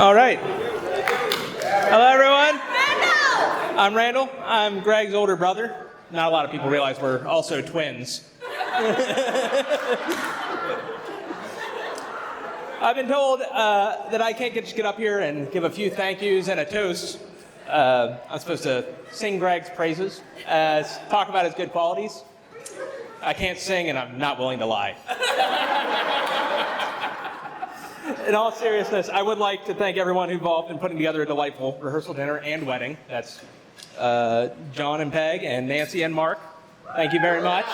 All right. Hello, everyone. Randall. I'm Randall. I'm Greg's older brother. Not a lot of people realize we're also twins. I've been told that I can't just get up here and give a few thank yous and a toast. I'm supposed to sing Greg's praises, talk about his good qualities. I can't sing, and I'm not willing to lie. In all seriousness, I would like to thank everyone involved in putting together a delightful rehearsal dinner and wedding. That's John and Peg and Nancy and Mark. Thank you very much.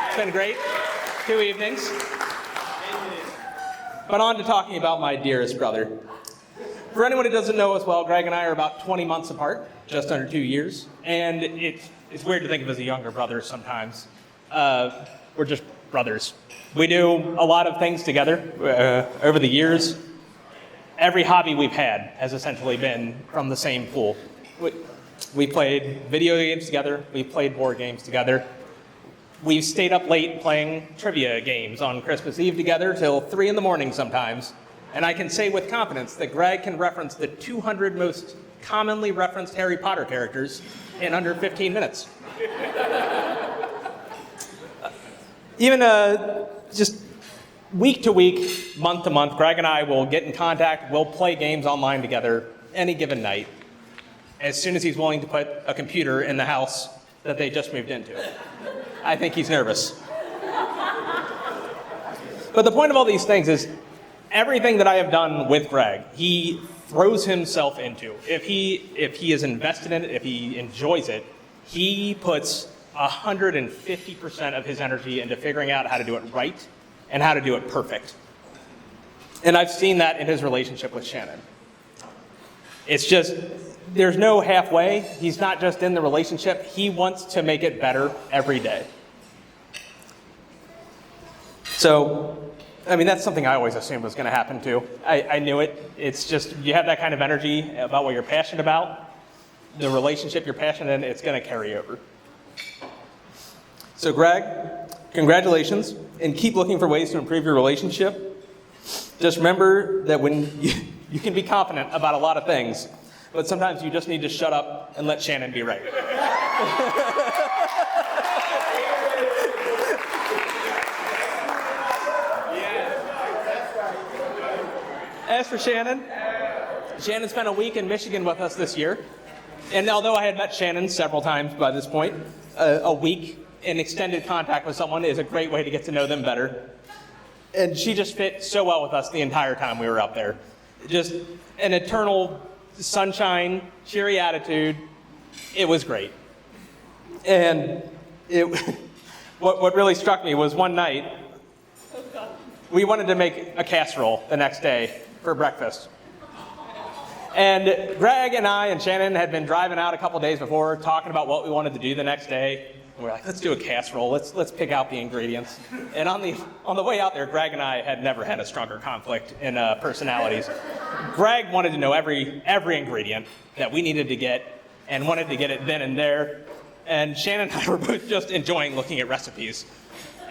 It's been great. 2 evenings. But on to talking about my dearest brother. For anyone who doesn't know us well, Greg and I are about 20 months apart, just under 2 years. And it's weird to think of as a younger brother sometimes. We're just brothers. We do a lot of things together over the years. Every hobby we've had has essentially been from the same pool. We played video games together. We played board games together. We've stayed up late playing trivia games on Christmas Eve together till 3 in the morning sometimes. And I can say with confidence that Greg can reference the 200 most commonly referenced Harry Potter characters in under 15 minutes. Even just week to week, month to month, Greg and I will get in contact. We'll play games online together any given night, as soon as he's willing to put a computer in the house that they just moved into. I think he's nervous. But the point of all these things is everything that I have done with Greg, he throws himself into. If he is invested in it, if he enjoys it, he puts 150% of his energy into figuring out how to do it right and how to do it perfect. And I've seen that in his relationship with Shannon. It's just, there's no halfway. He's not just in the relationship. He wants to make it better every day. So, I mean, that's something I always assumed was going to happen too. I knew it. It's just, you have that kind of energy about what you're passionate about, the relationship you're passionate in, it's going to carry over. So Greg, congratulations, and keep looking for ways to improve your relationship. Just remember that when you can be confident about a lot of things, but sometimes you just need to shut up and let Shannon be right. As for Shannon, Shannon spent a week in Michigan with us this year. And although I had met Shannon several times by this point, a week in extended contact with someone is a great way to get to know them better. And she just fit so well with us the entire time we were up there. Just an eternal sunshine, cheery attitude. It was great. And what really struck me was one night, we wanted to make a casserole the next day for breakfast. And Greg and I and Shannon had been driving out a couple days before, talking about what we wanted to do the next day. And we're like, let's do a casserole. Let's pick out the ingredients. And on the way out there, Greg and I had never had a stronger conflict in personalities. Greg wanted to know every ingredient that we needed to get and wanted to get it then and there. And Shannon and I were both just enjoying looking at recipes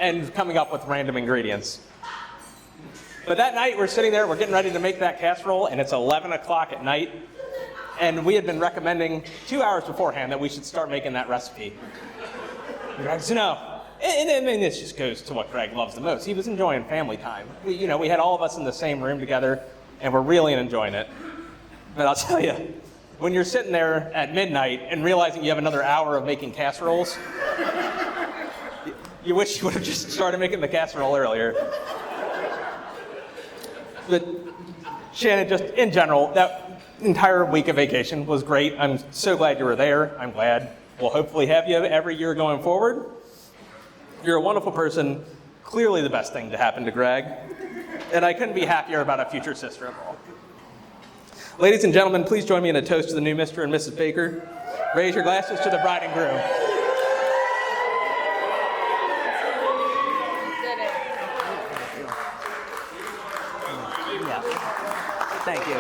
and coming up with random ingredients. But that night, we're sitting there, we're getting ready to make that casserole, and it's 11 o'clock at night. And we had been recommending 2 hours beforehand that we should start making that recipe. And Greg said, no. And this just goes to what Greg loves the most. He was enjoying family time. We had all of us in the same room together, and we're really enjoying it. But I'll tell you, when you're sitting there at midnight and realizing you have another hour of making casseroles, you wish you would have just started making the casserole earlier. But Shannon, just in general, that entire week of vacation was great. I'm so glad you were there. I'm glad we'll hopefully have you every year going forward. You're a wonderful person, clearly the best thing to happen to Greg. And I couldn't be happier about a future sister-in-law. Ladies and gentlemen, please join me in a toast to the new Mr. and Mrs. Baker. Raise your glasses to the bride and groom. Thank you.